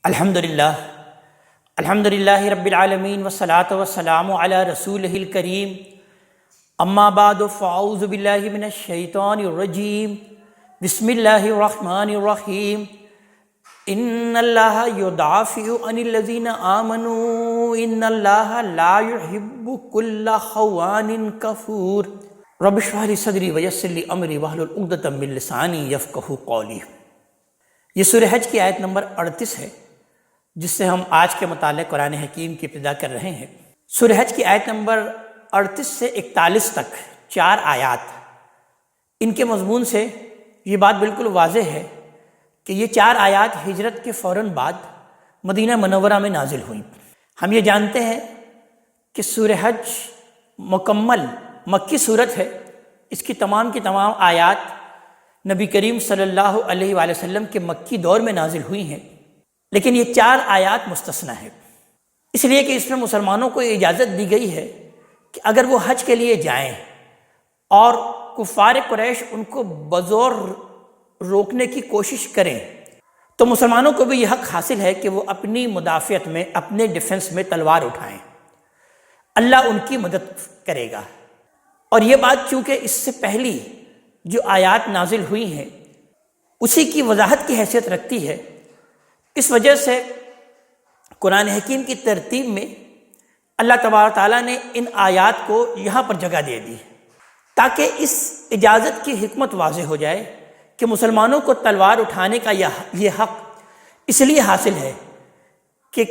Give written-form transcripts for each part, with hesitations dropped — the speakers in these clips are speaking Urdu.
الحمدللہ رب العالمین والصلاة والسلام علی رسولہ الکریم، اما بعد فاعوذ باللہ من الشیطان الرجیم، بسم اللہ الرحمن الرحیم۔ ان اللہ یدافع عن الذین آمنوا ان اللہ لا یحب کل خوان کفور۔ رب اشرح لی صدری ویسر لی امری واحلل عقدۃ من لسانی یفقہوا قولی۔ یہ سورہ حج کی آیت نمبر 38 ہے، جس سے ہم آج کے متعلق قرآن حکیم کی ابتدا کر رہے ہیں۔ سورہ حج کی آیت نمبر 38 سے 41 تک 4 آیات، ان کے مضمون سے یہ بات بالکل واضح ہے کہ یہ 4 آیات ہجرت کے فوراً بعد مدینہ منورہ میں نازل ہوئیں۔ ہم یہ جانتے ہیں کہ سورہ حج مکمل مکی صورت ہے، اس کی تمام آیات نبی کریم صلی اللہ علیہ وآلہ وسلم کے مکی دور میں نازل ہوئی ہیں، لیکن یہ 4 آیات مستثنیٰ ہیں، اس لیے کہ اس میں مسلمانوں کو یہ اجازت دی گئی ہے کہ اگر وہ حج کے لیے جائیں اور کفار قریش ان کو بزور روکنے کی کوشش کریں تو مسلمانوں کو بھی یہ حق حاصل ہے کہ وہ اپنی مدافعت میں، اپنے ڈیفنس میں تلوار اٹھائیں، اللہ ان کی مدد کرے گا۔ اور یہ بات چونکہ اس سے پہلی جو آیات نازل ہوئی ہیں اسی کی وضاحت کی حیثیت رکھتی ہے، اس وجہ سے قرآن حکیم کی ترتیب میں اللہ تبارک تعالیٰ نے ان آیات کو یہاں پر جگہ دے دی تاکہ اس اجازت کی حکمت واضح ہو جائے کہ مسلمانوں کو تلوار اٹھانے کا یہ حق اس لیے حاصل ہے کہ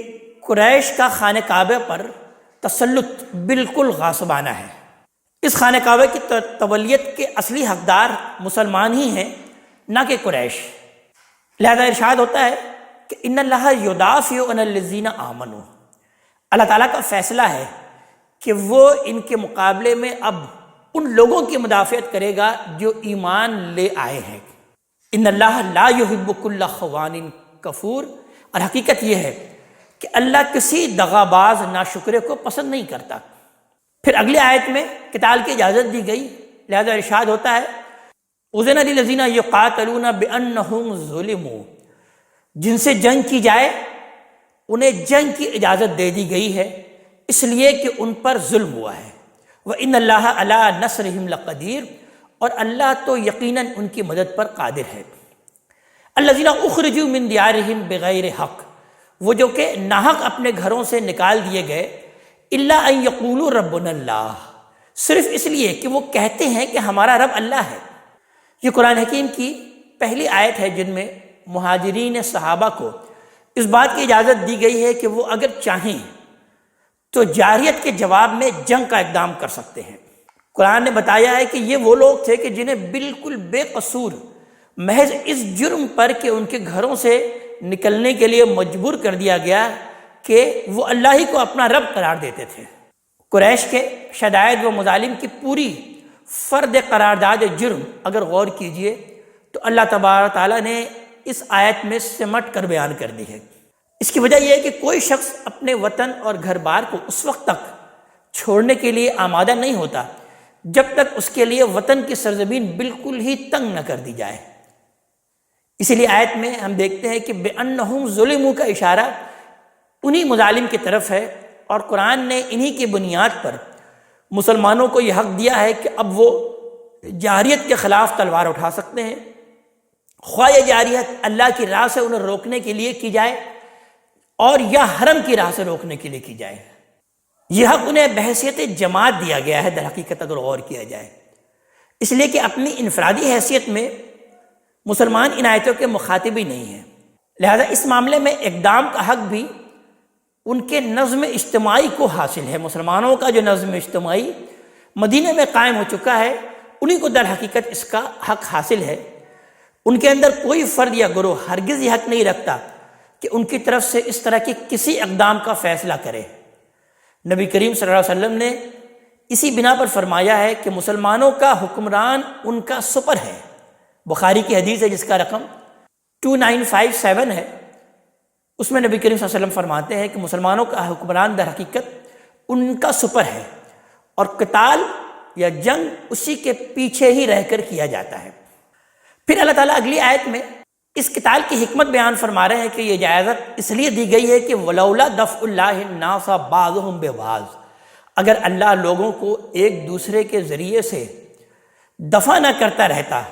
قریش کا خانہ کعبہ پر تسلط بالکل غاصبانہ ہے۔ اس خانہ کعبہ کی تولیت کے اصلی حقدار مسلمان ہی ہیں، نہ کہ قریش۔ لہذا ارشاد ہوتا ہے کہ ان اللہ یدافع عن الذین آمنوا، اللہ تعالیٰ کا فیصلہ ہے کہ وہ ان کے مقابلے میں اب ان لوگوں کی مدافعت کرے گا جو ایمان لے آئے ہیں۔ ان اللہ لا یحب کل خوان کفور، اور حقیقت یہ ہے کہ اللہ کسی دغاباز ناشکرے کو پسند نہیں کرتا۔ پھر اگلی آیت میں قتال کی اجازت دی گئی، لہذا ارشاد ہوتا ہے اذن للذین یقاتلون بانہم ظلموا، جن سے جنگ کی جائے انہیں جنگ کی اجازت دے دی گئی ہے اس لیے کہ ان پر ظلم ہوا ہے۔ وَإِنَّ اللَّهَ عَلَىٰ نَصْرِهِمْ لَقَدِيرٌ، اور اللہ تو یقیناً ان کی مدد پر قادر ہے۔ الَّذِينَ أُخْرِجُوا مِن دِيَارِهِمْ بِغَيْرِ حَقٍّ، وہ جو کہ ناحق اپنے گھروں سے نکال دیے گئے، إِلَّا أَن يَقُولُوا رَبُّنَا اللَّهُ، صرف اس لیے کہ وہ کہتے ہیں کہ ہمارا رب اللہ ہے۔ یہ قرآن حکیم کی پہلی آیت ہے جن میں مہاجرین صحابہ کو اس بات کی اجازت دی گئی ہے کہ وہ اگر چاہیں تو جاریت کے جواب میں جنگ کا اقدام کر سکتے ہیں۔ قرآن نے بتایا ہے کہ یہ وہ لوگ تھے کہ جنہیں بالکل بے قصور محض اس جرم پر کہ ان کے گھروں سے نکلنے کے لیے مجبور کر دیا گیا کہ وہ اللہ ہی کو اپنا رب قرار دیتے تھے۔ قریش کے شدائد و مظالم کی پوری فرد قرارداد جرم اگر غور کیجئے تو اللہ تبارک تعالیٰ نے اس آیت میں سمٹ کر بیان کر دی ہے۔ اس کی وجہ یہ ہے کہ کوئی شخص اپنے وطن اور گھر بار کو اس وقت تک چھوڑنے کے لیے آمادہ نہیں ہوتا جب تک اس کے لیے وطن کی سرزمین بالکل ہی تنگ نہ کر دی جائے۔ اسی لیے آیت میں ہم دیکھتے ہیں کہ بِأَنَّهُمْ ظُلِمُوا کا اشارہ انہی مظالم کی طرف ہے، اور قرآن نے انہی کی بنیاد پر مسلمانوں کو یہ حق دیا ہے کہ اب وہ جاریت کے خلاف تلوار اٹھا سکتے ہیں، خواہ یہ جاریت اللہ کی راہ سے انہیں روکنے کے لیے کی جائے اور یا حرم کی راہ سے روکنے کے لیے کی جائے۔ یہ حق انہیں بحیثیت جماعت دیا گیا ہے در حقیقت اگر غور کیا جائے، اس لیے کہ اپنی انفرادی حیثیت میں مسلمان ان آیتوں کے مخاطب ہی نہیں ہیں، لہذا اس معاملے میں اقدام کا حق بھی ان کے نظم اجتماعی کو حاصل ہے۔ مسلمانوں کا جو نظم اجتماعی مدینہ میں قائم ہو چکا ہے انہی کو در حقیقت اس کا حق حاصل ہے۔ ان کے اندر کوئی فرد یا گروہ ہرگز یہ حق نہیں رکھتا کہ ان کی طرف سے اس طرح کی کسی اقدام کا فیصلہ کرے۔ نبی کریم صلی اللہ علیہ وسلم نے اسی بنا پر فرمایا ہے کہ مسلمانوں کا حکمران ان کا سپر ہے۔ بخاری کی حدیث ہے جس کا رقم 2957 ہے، اس میں نبی کریم صلی اللہ علیہ وسلم فرماتے ہیں کہ مسلمانوں کا حکمران در حقیقت ان کا سپر ہے، اور قتال یا جنگ اسی کے پیچھے ہی رہ کر کیا جاتا ہے۔ پھر اللہ تعالیٰ اگلی آیت میں اس قتال کی حکمت بیان فرما رہے ہیں کہ یہ اجازت اس لیے دی گئی ہے کہ ولولا دفع اللہ الناس بعضهم ببعض، اگر اللہ لوگوں کو ایک دوسرے کے ذریعے سے دفع نہ کرتا رہتا،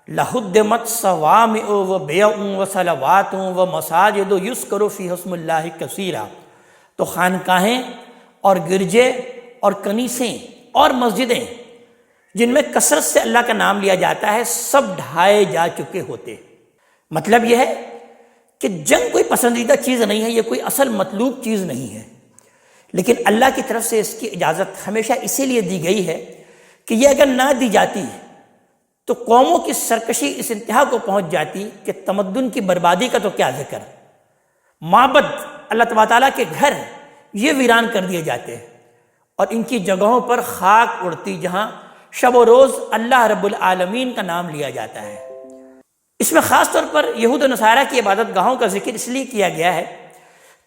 لہدمت صوامع وبیع وصلوات ومساجد یذکر فیہا اسم اللہ کثیرا، تو خانقاہیں اور گرجے اور کنیسیں اور مسجدیں جن میں کثرت سے اللہ کا نام لیا جاتا ہے سب ڈھائے جا چکے ہوتے۔ مطلب یہ ہے کہ جنگ کوئی پسندیدہ چیز نہیں ہے، یہ کوئی اصل مطلوب چیز نہیں ہے، لیکن اللہ کی طرف سے اس کی اجازت ہمیشہ اسی لیے دی گئی ہے کہ یہ اگر نہ دی جاتی تو قوموں کی سرکشی اس انتہا کو پہنچ جاتی کہ تمدن کی بربادی کا تو کیا ذکر، معبد اللہ تبارک تعالیٰ کے گھر یہ ویران کر دیے جاتے اور ان کی جگہوں پر خاک اڑتی جہاں شب و روز اللہ رب العالمین کا نام لیا جاتا ہے۔ اس میں خاص طور پر یہود و نصارہ کی عبادت گاہوں کا ذکر اس لیے کیا گیا ہے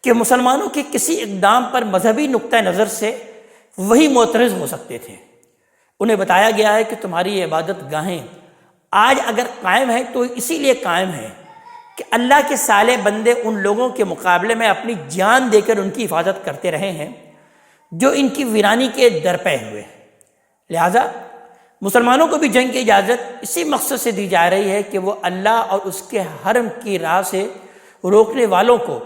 کہ مسلمانوں کے کسی اقدام پر مذہبی نقطہ نظر سے وہی معترض ہو سکتے تھے۔ انہیں بتایا گیا ہے کہ تمہاری یہ عبادت گاہیں آج اگر قائم ہیں تو اسی لیے قائم ہیں کہ اللہ کے صالح بندے ان لوگوں کے مقابلے میں اپنی جان دے کر ان کی حفاظت کرتے رہے ہیں جو ان کی ویرانی کے درپے ہوئے۔ لہٰذا مسلمانوں کو بھی جنگ کی اجازت اسی مقصد سے دی جا رہی ہے کہ وہ اللہ اور اس کے حرم کی راہ سے روکنے والوں کو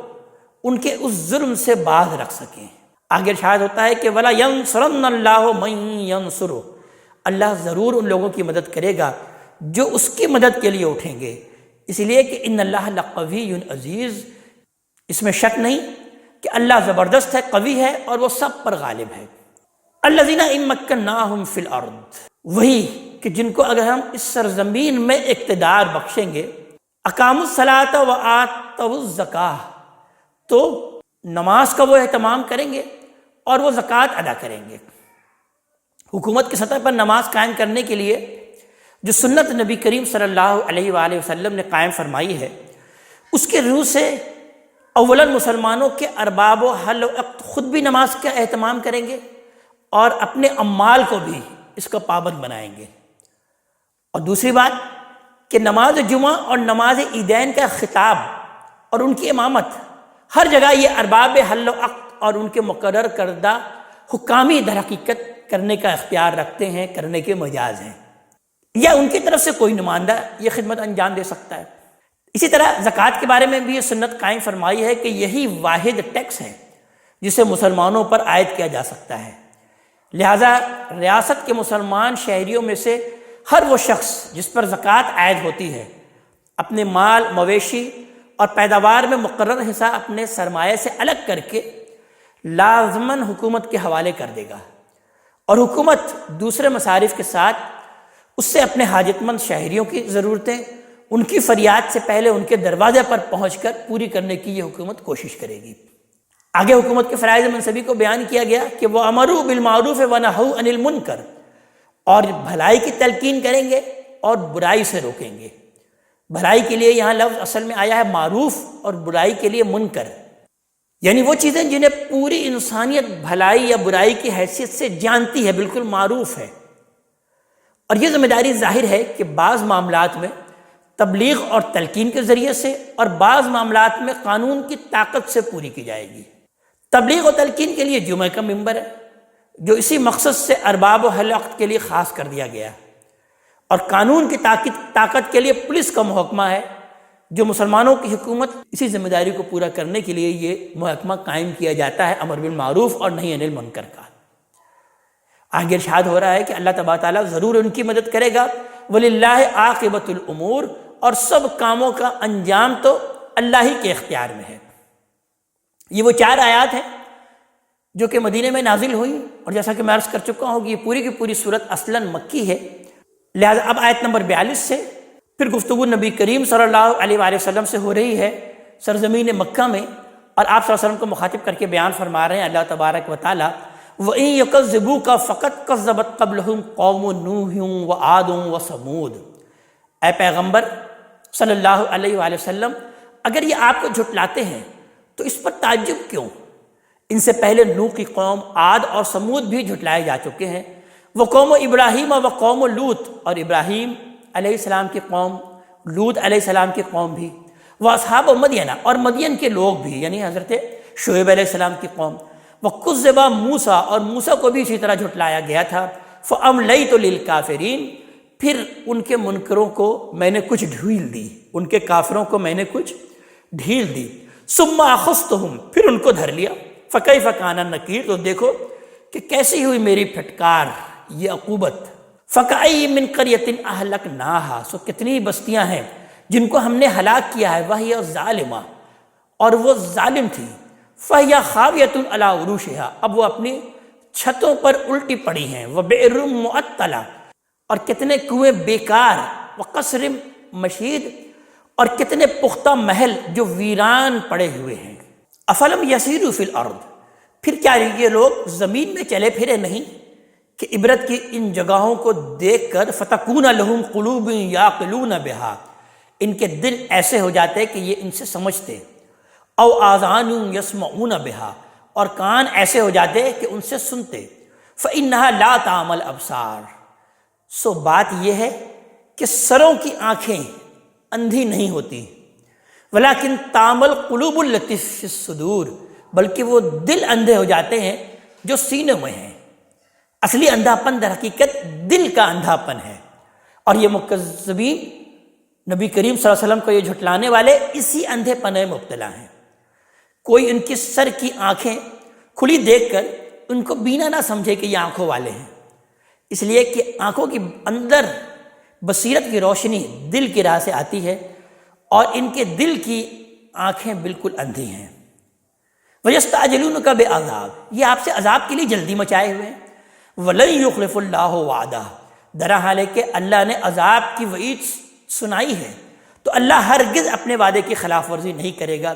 ان کے اس ظلم سے باز رکھ سکیں۔ آگے ارشاد ہوتا ہے کہ وَلَا يَنصُرَنَّ اللَّهُ مَن يَنصُرُهُ، اللہ ضرور ان لوگوں کی مدد کرے گا جو اس کی مدد کے لیے اٹھیں گے، اس لیے کہ ان اللہ لقوی عزیز، اس میں شک نہیں کہ اللہ زبردست ہے، قوی ہے اور وہ سب پر غالب ہے۔ الذین ان مکناہم فی الارض، وہی کہ جن کو اگر ہم اس سرزمین میں اقتدار بخشیں گے، اقاموا الصلاۃ وآتوا الزکاۃ، تو نماز کا وہ اہتمام کریں گے اور وہ زکوٰۃ ادا کریں گے۔ حکومت کی سطح پر نماز قائم کرنے کے لیے جو سنت نبی کریم صلی اللہ علیہ وآلہ وسلم نے قائم فرمائی ہے، اس کے روح سے اولاً مسلمانوں کے ارباب و حل و عقد خود بھی نماز کا اہتمام کریں گے اور اپنے عمال کو بھی اس کا پابند بنائیں گے۔ اور دوسری بات کہ نماز جمعہ اور نماز عیدین کا خطاب اور ان کی امامت ہر جگہ یہ ارباب حل و عقد اور ان کے مقرر کردہ حکامی در حقیقت کرنے کا اختیار رکھتے ہیں، کرنے کے مجاز ہیں، یا ان کی طرف سے کوئی نمائندہ یہ خدمت انجام دے سکتا ہے۔ اسی طرح زکوٰۃ کے بارے میں بھی یہ سنت قائم فرمائی ہے کہ یہی واحد ٹیکس ہے جسے مسلمانوں پر عائد کیا جا سکتا ہے۔ لہٰذا ریاست کے مسلمان شہریوں میں سے ہر وہ شخص جس پر زکوٰۃ عائد ہوتی ہے اپنے مال، مویشی اور پیداوار میں مقرر حصہ اپنے سرمایہ سے الگ کر کے لازماً حکومت کے حوالے کر دے گا، اور حکومت دوسرے مصارف کے ساتھ اس سے اپنے حاجت مند شہریوں کی ضرورتیں ان کی فریاد سے پہلے ان کے دروازے پر پہنچ کر پوری کرنے کی یہ حکومت کوشش کرے گی۔ آگے حکومت کے فرائض منصبی کو بیان کیا گیا کہ وہ امروا بالمعروف ونہوا عن المنکر، اور بھلائی کی تلقین کریں گے اور برائی سے روکیں گے۔ بھلائی کے لیے یہاں لفظ اصل میں آیا ہے معروف، اور برائی کے لیے منکر، یعنی وہ چیزیں جنہیں پوری انسانیت بھلائی یا برائی کی حیثیت سے جانتی ہے، بالکل معروف ہے۔ اور یہ ذمہ داری ظاہر ہے کہ بعض معاملات میں تبلیغ اور تلقین کے ذریعے سے اور بعض معاملات میں قانون کی طاقت سے پوری کی جائے گی۔ تبلیغ و تلقین کے لیے جمعہ کا ممبر ہے جو اسی مقصد سے ارباب و حل عقد کے لیے خاص کر دیا گیا، اور قانون کی طاقت کے لیے پولیس کا محکمہ ہے جو مسلمانوں کی حکومت اسی ذمہ داری کو پورا کرنے کے لیے یہ محکمہ قائم کیا جاتا ہے، امر بالمعروف اور نہی عن المنکر کا۔ آگے ارشاد ہو رہا ہے کہ اللہ تبارک تعالیٰ ضرور ان کی مدد کرے گا، وَلِلَّهِ عَاقِبَةُ الْأُمُورِ، اور سب کاموں کا انجام تو اللہ ہی کے اختیار میں ہے۔ یہ وہ 4 آیات ہیں جو کہ مدینے میں نازل ہوئی، اور جیسا کہ میں عرض کر چکا ہوں کہ یہ پوری کی پوری صورت اصلاً مکی ہے۔ لہٰذا اب آیت نمبر 42 سے پھر گفتگو نبی کریم صلی اللہ علیہ وآلہ وسلم سے ہو رہی ہے سرزمین مکہ میں، اور آپ صلی اللہ علیہ وسلم کو مخاطب کر کے بیان فرما رہے ہیں اللہ تبارک و تعالیٰ، وَإِن يُكَذِّبُوكَ فَقَدْ كَذَّبَتْ قَبْلَهُمْ قَوْمُ نُوحٍ وَعَادٌ وَثَمُودُ۔ اے پیغمبر صلی اللہ علیہ وآلہ وسلم، اگر یہ آپ کو جھٹلاتے ہیں تو اس پر تعجب کیوں؟ ان سے پہلے نوح کی قوم عاد اور سمود بھی جھٹلائے جا چکے ہیں، وہ قوم ابراہیم و قوم لوط، اور ابراہیم علیہ السلام کی قوم، لوط علیہ السلام کی قوم بھی۔ وہ اصحاب مدینہ اور مدین کے لوگ بھی، یعنی حضرت شعیب علیہ السلام کی قوم، وَكُذِّبَ موسیٰ اور موسیٰ کو بھی اسی طرح جھٹلایا گیا تھا، فَأَمْلَيْتُ لِلْكَافِرِينَ پھر ان کے منکروں کو میں نے کچھ ڈھیل دی، ان کے کافروں کو میں نے کچھ ڈھیل دی، ثُمَّ أَخَذْتُهُمْ پھر ان کو دھر لیا، فَكَيْفَ كَانَ نَكِيرٌ تو دیکھو کہ کیسی ہوئی میری پھٹکار، یہ عقوبت۔ فَكَأَيٍّ مِّن قَرْيَةٍ أَهْلَكْنَاهَا سو کتنی بستیاں ہیں جن کو ہم نے ہلاک کیا ہے، وَهِيَ ظَالِمَةٌ اور وہ ظالم تھی، فَهِيَ خَاوِيَةٌ عَلَىٰ عُرُوشِهَا اب وہ اپنی چھتوں پر الٹی پڑی ہیں، وَبِئْرٌ مُعَطَّلَةٌ اور کتنے کنویں بیکار، وَقَصْرٍ مشید اور کتنے پختہ محل جو ویران پڑے ہوئے ہیں۔ أَفَلَمْ يَسِيرُوا فِي الْأَرْضِ پھر کیا یہ لوگ زمین میں چلے پھرے نہیں کہ عبرت کی ان جگہوں کو دیکھ کر فَتَكُونَ لَهُمْ قُلُوبٌ يَعْقِلُونَ بِهَا ان کے دل ایسے ہو جاتے کہ یہ ان سے سمجھتے، او آذان یسمعون بها اور کان ایسے ہو جاتے کہ ان سے سنتے، فإنها لا تعمى الابصار سو بات یہ ہے کہ سروں کی آنکھیں اندھی نہیں ہوتی، ولیکن تعمى القلوب التي في الصدور بلکہ وہ دل اندھے ہو جاتے ہیں جو سینوں میں ہیں۔ اصلی اندھاپن در حقیقت دل کا اندھاپن ہے، اور یہ مکذبین نبی کریم صلی اللہ علیہ وسلم کو یہ جھٹلانے والے اسی اندھے پنے مبتلا ہیں۔ کوئی ان کی سر کی آنکھیں کھلی دیکھ کر ان کو بینا نہ سمجھے کہ یہ آنکھوں والے ہیں، اس لیے کہ آنکھوں کی اندر بصیرت کی روشنی دل کی راہ سے آتی ہے، اور ان کے دل کی آنکھیں بالکل اندھی ہیں۔ وَيَسْتَعْجِلُونَكَ بِعَذَابٍ یہ آپ سے عذاب کے لیے جلدی مچائے ہوئے ہیں، وَلَن يُخْلِفَ اللَّهُ وَعْدَهُ درحال ہے کہ اللہ نے عذاب کی وعید سنائی ہے، تو اللہ ہرگز اپنے وعدے کی خلاف ورزی نہیں کرے گا۔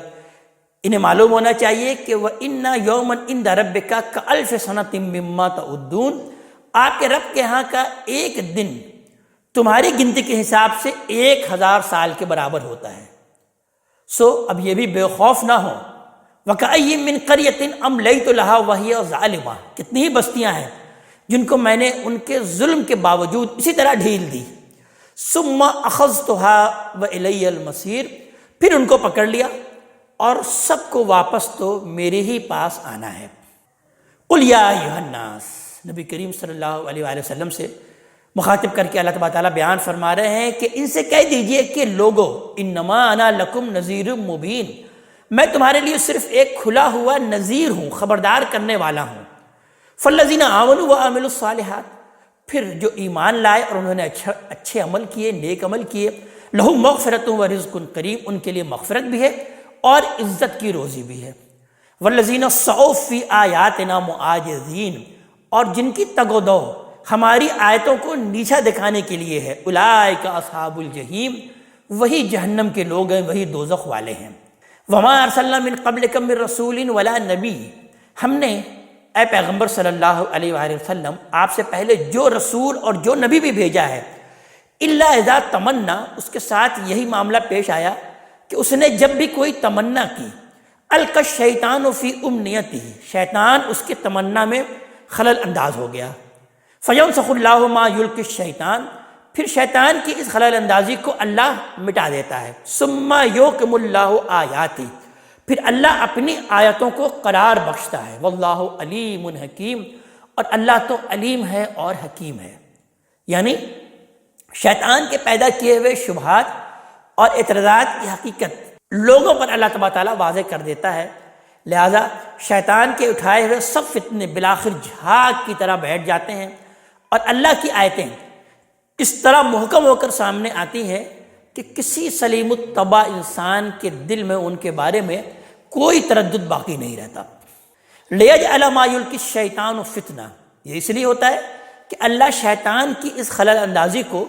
انہیں معلوم ہونا چاہیے کہ وَإِنَّ يَوْمًا عِندَ رَبِّكَ كَأَلْفِ سَنَةٍ مِّمَّا تَعُدُّونَ آپ کے رب کے ہاں کا ایک دن تمہاری گنتی کے حساب سے 1000 سال کے برابر ہوتا ہے۔ سو اب یہ بھی بے خوف نہ ہو، وَكَأَيٍّ مِّن قَرْيَةٍ أَمْلَيْتُ لَهَا وَهِيَ ظَالِمَةٌ کتنی ہی بستیاں ہیں جن کو میں نے ان کے ظلم کے باوجود اسی طرح ڈھیل دی، ثُمَّ أَخَذْتُهَا وَإِلَيَّ الْمَصِيرُ پھر ان کو پکڑ لیا اور سب کو واپس تو میرے ہی پاس آنا ہے۔ قُلْ يَا أَيُّهَا النَّاسُ نبی کریم صلی اللہ علیہ وآلہ وسلم سے مخاطب کر کے اللہ تبارک تعالیٰ بیان فرما رہے ہیں کہ ان سے کہہ دیجئے کہ لوگو انما انا لکم نذیر مبین میں تمہارے لیے صرف ایک کھلا ہوا نذیر ہوں، خبردار کرنے والا ہوں۔ فالذین آمنوا وعملوا الصالحات پھر جو ایمان لائے اور انہوں نے اچھے عمل کیے، نیک عمل کیے، لہم مغفرۃ ورزق کریم ان کے لیے مغفرت بھی ہے اور عزت کی روزی بھی ہے۔ والذین سعوا فی آیاتنا معاجزین اور جن کی تگ و دو ہماری آیتوں کو نیچا دکھانے کے لیے ہے، اولئک اصحاب الجحیم وہی جہنم کے لوگ ہیں، وہی دوزخ والے ہیں۔ وما ارسلنا من قبلک من رسول ولا نبی ہم نے اے پیغمبر صلی اللہ علیہ وآلہ وسلم آپ سے پہلے جو رسول اور جو نبی بھی بھیجا ہے، الا اذا تمنا اس کے ساتھ یہی معاملہ پیش آیا کہ اس نے جب بھی کوئی تمنا کی، القى الشیطان فی امنیتہ شیطان اس کی تمنا میں خلل انداز ہو گیا، فینسخ اللہ ما یلقی الشیطان پھر شیطان کی اس خلل اندازی کو اللہ مٹا دیتا ہے، ثم یحکم اللہ آیاتہ پھر اللہ اپنی آیتوں کو قرار بخشتا ہے، واللہ علیم حکیم اور اللہ تو علیم ہے اور حکیم ہے۔ یعنی شیطان کے پیدا کیے ہوئے شبہات اور اعتراضات کی حقیقت لوگوں پر اللہ تبارک تعالیٰ واضح کر دیتا ہے، لہذا شیطان کے اٹھائے ہوئے سب فتنے بالآخر جھاگ کی طرح بیٹھ جاتے ہیں، اور اللہ کی آیتیں اس طرح محکم ہو کر سامنے آتی ہیں کہ کسی سلیم الطبع انسان کے دل میں ان کے بارے میں کوئی تردد باقی نہیں رہتا۔ لِيَجْعَلَ مَا يُلْقِي الشَّيْطَانُ فِتْنَةً یہ اس لیے ہوتا ہے کہ اللہ شیطان کی اس خلل اندازی کو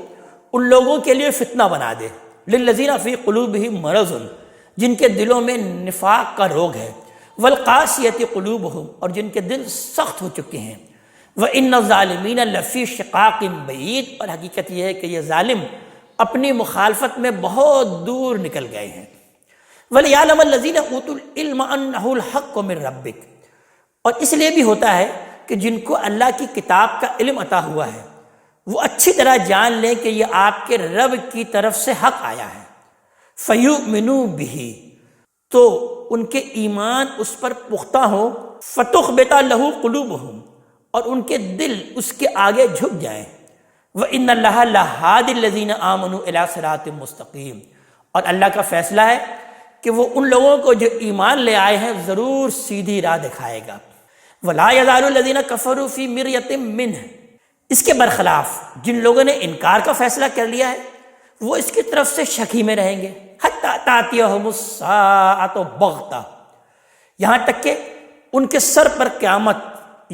ان لوگوں کے لیے فتنہ بنا دے، لِلَّذِينَ فِي قُلُوبِهِم مَرَضٌ جن کے دلوں میں نفاق کا روگ ہے، وَالْقَاسِيَةِ قُلُوبُهُمْ اور جن کے دل سخت ہو چکے ہیں، وَإِنَّ الظَّالِمِينَ لَفِي شِقَاقٍ بَعِيدٍ اور حقیقت یہ ہے کہ یہ ظالم اپنی مخالفت میں بہت دور نکل گئے ہیں۔ وَلِيَعْلَمَ الَّذِينَ أُوتُوا الْعِلْمَ أَنَّهُ الْحَقُّ مِن رَبِّكَ اور اس لیے بھی ہوتا ہے کہ جن کو اللہ کی کتاب کا علم عطا ہوا ہے وہ اچھی طرح جان لیں کہ یہ آپ کے رب کی طرف سے حق آیا ہے۔ فَيُؤْمِنُوا بِهِ، تو ان کے ایمان اس پر پختہ ہو، فَتُخْبِتَ لَهُ قُلُوبُهُمْ، اور ان کے دل اس کے آگے جھک جائیں، وَإِنَّ اللَّهَ لَهَادِ الَّذِينَ آمَنُوا إِلَىٰ صِرَاطٍ مُسْتَقِيمٍ، اور اللہ کا فیصلہ ہے کہ وہ ان لوگوں کو جو ایمان لے آئے ہیں ضرور سیدھی راہ دکھائے گا۔ وَلَا يَزَالُ الَّذِينَ كَفَرُوا فِي مِرْيَةٍ مِّنْهُ، اس کے برخلاف جن لوگوں نے انکار کا فیصلہ کر لیا ہے وہ اس کی طرف سے شک ہی میں رہیں گے، حَتَّىٰ تَأْتِيَهُمُ السَّاعَةُ بَغْتَةً، یہاں تک کہ ان کے سر پر قیامت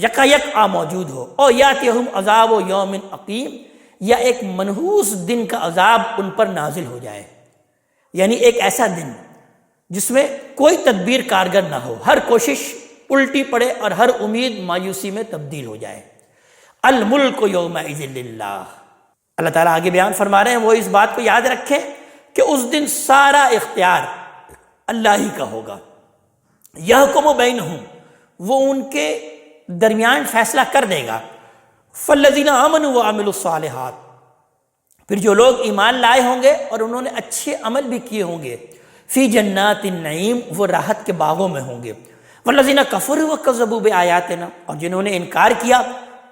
یکایک آ موجود ہو، اور یاتہم عذاب یوم عقیم، یا ایک منحوس دن کا عذاب ان پر نازل ہو جائے، یعنی ایک ایسا دن جس میں کوئی تدبیر کارگر نہ ہو، ہر کوشش الٹی پڑے اور ہر امید مایوسی میں تبدیل ہو جائے۔ الملک یومئذ للہ، اللہ تعالیٰ آگے بیان فرما رہے ہیں وہ اس بات کو یاد رکھیں کہ اس دن سارا اختیار اللہ ہی کا ہوگا۔ یحکم بینہم، وہ ان کے درمیان فیصلہ کر دے گا۔ فالذین آمنوا وعملوا الصالحات، پھر جو لوگ ایمان لائے ہوں گے اور انہوں نے اچھے عمل بھی کیے ہوں گے، فی جنات النعیم، وہ راحت کے باغوں میں ہوں گے۔ والذین کفروا وکذبوا بآیاتنا، اور جنہوں نے انکار کیا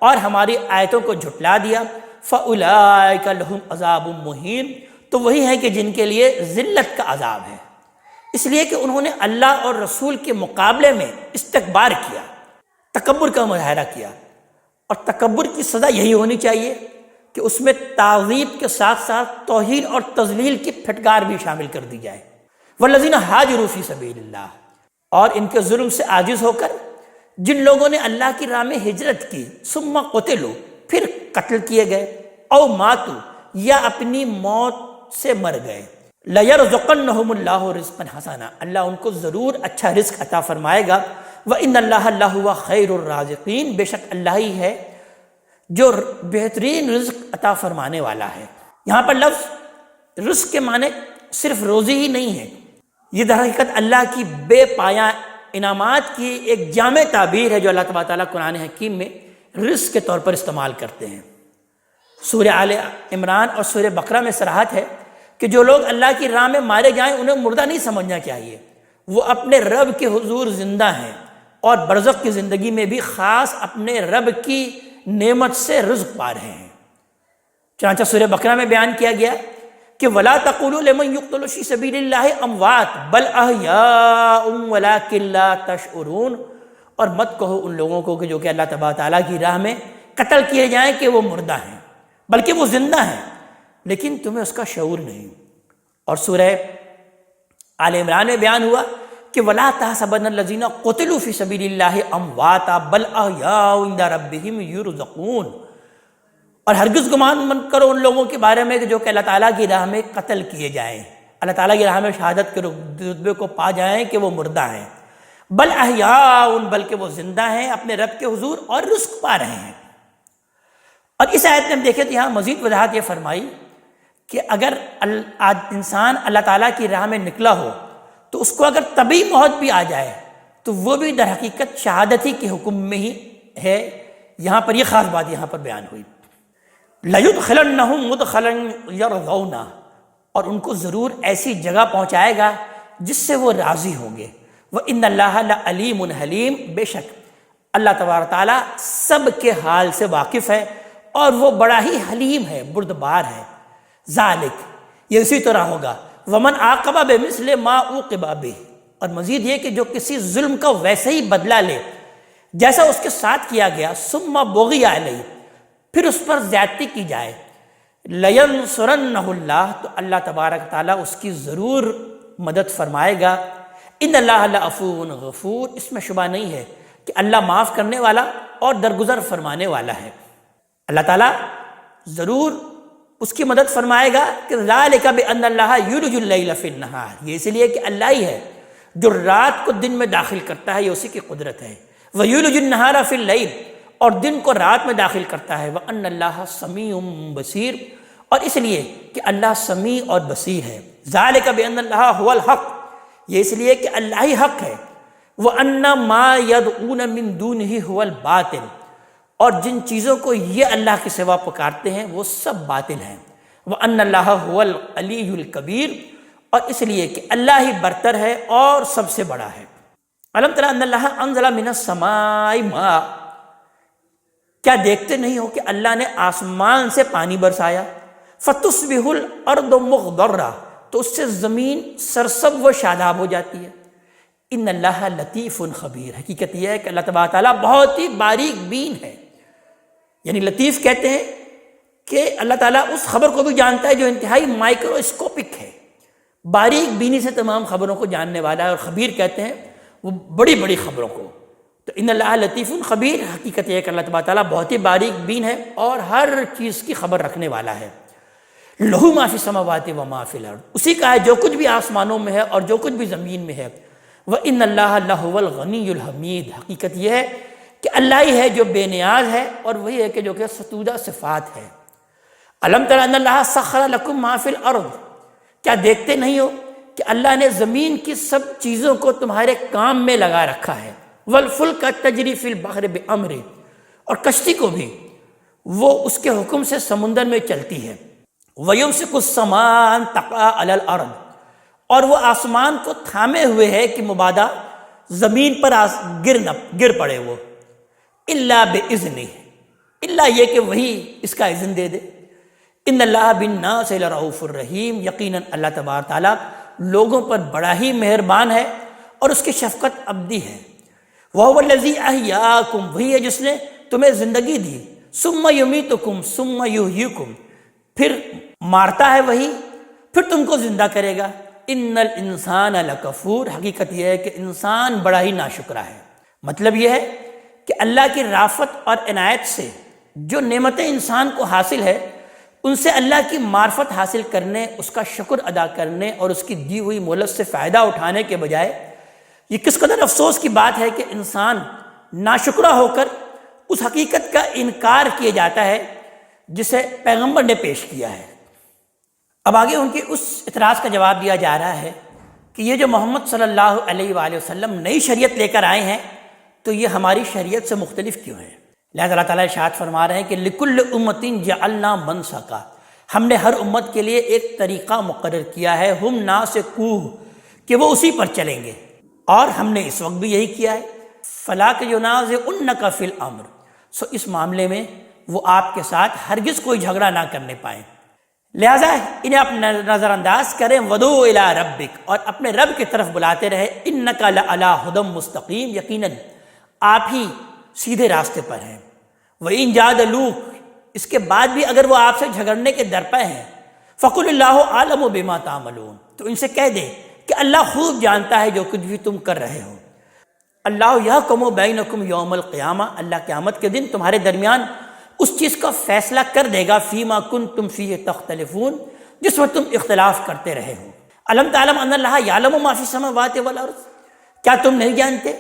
اور ہماری آیتوں کو جھٹلا دیا، فاولئک لہم عذاب مہین، تو وہی ہے کہ جن کے لیے ذلت کا عذاب ہے، اس لیے کہ انہوں نے اللہ اور رسول کے مقابلے میں استکبار کیا، تکبر کا مظاہرہ کیا، اور تکبر کی سزا یہی ہونی چاہیے کہ اس میں تعظیم کے ساتھ ساتھ توہین اور تذلیل کی پھٹکار بھی شامل کر دی جائے۔ والذین ہاجروا فی سبیل اللہ، اور ان کے ظلم سے عاجز ہو کر جن لوگوں نے اللہ کی راہ میں ہجرت کی، ثم قتلوا، پھر قتل کیے گئے، او ماتوا، یا اپنی موت سے مر گئے، لَيَرْزُقَنَّهُمُ اللَّهُ رِزْقًا حَسَنًا، اللہ ان کو ضرور اچھا رزق عطا فرمائے گا۔ وَإِنَّ اللَّهَ لَهُوَ خَيْرُ الرَّازِقِينَ، بے شک اللہ ہی ہے جو بہترین رزق عطا فرمانے والا ہے۔ یہاں پر لفظ رزق کے معنی صرف روزی ہی نہیں ہے، یہ در حقیقت اللہ کی بے پایہ انعامات کی ایک جامع تعبیر ہے جو اللہ تبارک تعالیٰ قرآن حکیم میں رزق کے طور پر استعمال کرتے ہیں۔ سورہ آل عمران اور سورہ بقرہ میں صراحت ہے کہ جو لوگ اللہ کی راہ میں مارے جائیں انہیں مردہ نہیں سمجھنا چاہیے، وہ اپنے رب کے حضور زندہ ہیں، اور برزخ کی زندگی میں بھی خاص اپنے رب کی نعمت سے رزق پا رہے ہیں۔ چنانچہ سورہ بقرہ میں بیان کیا گیا کہ وَلَا تَقُولُوا لِمَن يُقْتَلُ فِي سَبِيلِ اللَّهِ أَمْوَاتٌ بَلْ أَحْيَاءٌ وَلَٰكِن لَّا تَشْعُرُونَ، اور مت کہو ان لوگوں کو کہ جو کہ اللہ تبارک تعالیٰ کی راہ میں قتل کیے جائیں کہ وہ مردہ ہیں، بلکہ وہ زندہ ہیں، لیکن تمہیں اس کا شعور نہیں۔ اور سورہ آل عمران میں بیان ہوا کہ وَلَا تَحْسَبَنَّ الَّذِينَ قُتِلُوا فِي سَبِيلِ اللَّهِ أَمْوَاتًا بَلْ أَحْيَاءٌ عِندَ رَبِّهِمْ يُرْزَقُونَ، اور ہرگز گمان مت کرو ان لوگوں کے بارے میں کہ جو کہ اللہ تعالیٰ کی راہ میں قتل کیے جائیں، اللہ تعالیٰ کی راہ میں شہادت کے رتبے کو پا جائیں کہ وہ مردہ ہیں، بل احیاء، بلکہ وہ زندہ ہیں اپنے رب کے حضور اور رزق پا رہے ہیں۔ اور اس آیت میں ہم دیکھیں تو یہاں مزید وضاحت یہ فرمائی کہ اگر انسان اللہ تعالیٰ کی راہ میں نکلا ہو تو اس کو اگر طبی موت بھی آ جائے تو وہ بھی در حقیقت شہادت ہی کے حکم میں ہی ہے۔ یہاں پر یہ خاص بات یہاں پر بیان ہوئی، لَيُدْخِلَنَّهُمْ مُدْخَلًا يَرْضَوْنَ، اور ان کو ضرور ایسی جگہ پہنچائے گا جس سے وہ راضی ہوں گے۔ وَإِنَّ اللَّهَ لَعَلِيمٌ حَلِيمٌ، بے شک اللہ تبارک تعالیٰ سب کے حال سے واقف ہے اور وہ بڑا ہی حلیم ہے، بردبار ہے۔ ذالک، یہ اسی طرح ہوگا، ومن عاقب بمثل ما عوقب بہ، اور مزید یہ کہ جو کسی ظلم کا ویسے ہی بدلہ لے جیسا اس کے ساتھ کیا گیا، ثم بغی علیہ، پھر اس پر زیادتی کی جائے، لینصرنہ اللہ، تو اللہ تبارک تعالیٰ اس کی ضرور مدد فرمائے گا۔ ان اللہ لعفو غفور، اس میں شبہ نہیں ہے کہ اللہ معاف کرنے والا اور درگزر فرمانے والا ہے۔ اللہ تعالیٰ ضرور اس کی مدد فرمائے گا کہ ذالک بأن اللہ یولج اللیل فی النہار، یہ اس لیے کہ اللہ ہی ہے جو رات کو دن میں داخل کرتا ہے، یہ اسی کی قدرت ہے۔ ویولج النہار فی اللیل، اور دن کو رات میں داخل کرتا ہے۔ وان اللہ سمیع بصیر، اور اس لیے کہ اللہ سمیع اور بصیر ہے۔ ذالک بأن اللہ هو الحق، یہ اس لیے کہ اللہ ہی حق ہے۔ وان ما يدعون من دونه هو الباطل، اور جن چیزوں کو یہ اللہ کے سوا پکارتے ہیں وہ سب باطل ہیں۔ وَأَنَّ اللَّهَ هُوَ الْعَلِيُّ الْكَبِيرُ، اور اس لیے کہ اللہ ہی برتر ہے اور سب سے بڑا ہے۔ الم تر ان اللہ انزل من السماء ماء، کیا دیکھتے نہیں ہو کہ اللہ نے آسمان سے پانی برسایا، فتصبح الارض مخضرہ، تو اس سے زمین سرسبز و شاداب ہو جاتی ہے۔ ان اللہ لطیف خبیر، حقیقت یہ ہے کہ اللہ تبارک تعالیٰ بہت ہی باریک بین ہے۔ یعنی لطیف کہتے ہیں کہ اللہ تعالیٰ اس خبر کو بھی جانتا ہے جو انتہائی مائکروسکوپک ہے، باریک بینی سے تمام خبروں کو جاننے والا ہے، اور خبیر کہتے ہیں وہ بڑی بڑی خبروں کو۔ تو ان اللہ لطیف خبیر، حقیقت یہ ہے کہ اللہ تبارک تعالیٰ بہت ہی باریک بین ہے اور ہر چیز کی خبر رکھنے والا ہے۔ لہو ما فی السماوات و ما فی الارض، اسی کا ہے جو کچھ بھی آسمانوں میں ہے اور جو کچھ بھی زمین میں ہے۔ وَإِنَّ اللَّهَ لَهُوَ الْغَنِيُّ الْحَمِيدُ، حقیقت یہ ہے کہ اللہ ہی ہے جو بے نیاز ہے اور وہی ہے کہ جو کہ ستودہ صفات ہے۔ الم تر ان اللہ سخر لکم ما فی الارض، کیا دیکھتے نہیں ہو کہ اللہ نے زمین کی سب چیزوں کو تمہارے کام میں لگا رکھا ہے۔ وَالْفُلْكَ تَجْرِي فِي الْبَحْرِ بِأَمْرِهِ، اور کشتی کو بھی وہ اس کے حکم سے سمندر میں چلتی ہے۔ وَيُمْسِكُ السَّمَاءَ أَن تَقَعَ عَلَى الْأَرْضِ، اور وہ آسمان کو تھامے ہوئے ہے کہ مبادا زمین پر گر پڑے وہ، الا بِإِذْنِهِ، الا یہ کہ وہی اس کا اذن دے دے۔ ان اللہ بالناس لرؤوف الرحیم، یقیناً اللہ تبارک تعالیٰ لوگوں پر بڑا ہی مہربان ہے اور اس کی شفقت ابدی ہے۔ وَهُوَ الَّذِي أَحْيَاكُمْ، وہی ہے جس نے تمہیں زندگی دی، ثُمَّ يُمِيتُكُمْ ثُمَّ يُحْيِيكُمْ، پھر مارتا ہے وہی، پھر تم کو زندہ کرے گا۔ ان الانسان لکفور، حقیقت یہ ہے کہ انسان بڑا ہی ناشکرا ہے۔ مطلب یہ ہے کہ اللہ کی رافت اور عنایت سے جو نعمتیں انسان کو حاصل ہے، ان سے اللہ کی معرفت حاصل کرنے، اس کا شکر ادا کرنے اور اس کی دی ہوئی مہلت سے فائدہ اٹھانے کے بجائے یہ کس قدر افسوس کی بات ہے کہ انسان ناشکرا ہو کر اس حقیقت کا انکار کیے جاتا ہے جسے پیغمبر نے پیش کیا ہے۔ اب آگے ان کی اس اعتراض کا جواب دیا جا رہا ہے کہ یہ جو محمد صلی اللہ علیہ وآلہ وسلم نئی شریعت لے کر آئے ہیں تو یہ ہماری شریعت سے مختلف کیوں ہے؟ لہذا اللہ تعالیٰ ارشاد فرما رہے ہیں کہ لِكُلِّ أُمَّةٍ جَعَلْنَا مَنْسَكًا، ہم نے ہر امت کے لیے ایک طریقہ مقرر کیا ہے، ہم ناسکوہ، کہ وہ اسی پر چلیں گے، اور ہم نے اس وقت بھی یہی کیا ہے۔ فَلَا يُنَازِعُنَّكَ فِي الْأَمْرِ، سو اس معاملے میں وہ آپ کے ساتھ ہرگز کوئی جھگڑا نہ کرنے پائیں، لہٰذا انہیں آپ نظر انداز کریں۔ وَدُعُ إِلَىٰ رَبِّكَ، اور اپنے رب کی طرف بلاتے رہے۔ إِنَّكَ لَعَلَىٰ هُدًى مُسْتَقِيمٍ، یقیناً آپ ہی سیدھے راستے پر ہیں۔ وَإِن جَادَلُوكَ، اس کے بعد بھی اگر وہ آپ سے جھگڑنے کے درپے ہیں، فَقُلِ اللَّهُ أَعْلَمُ بِمَا تَعْمَلُونَ، تو ان سے کہہ دیں کہ اللہ خوب جانتا ہے جو کچھ بھی تم کر رہے ہو۔ اللہ يَحْكُمُ بَيْنَكُمْ يَوْمَ الْقِيَامَةِ، اللہ قیامت کے دن تمہارے درمیان اس چیز کا فیصلہ کر دے گا، فیما کنتم فیہ تختلفون، جس میں تم اختلاف کرتے رہے ہو۔ الم تعلم ان اللہ یعلم ما فی السماوات والارض، کیا تم نہیں جانتے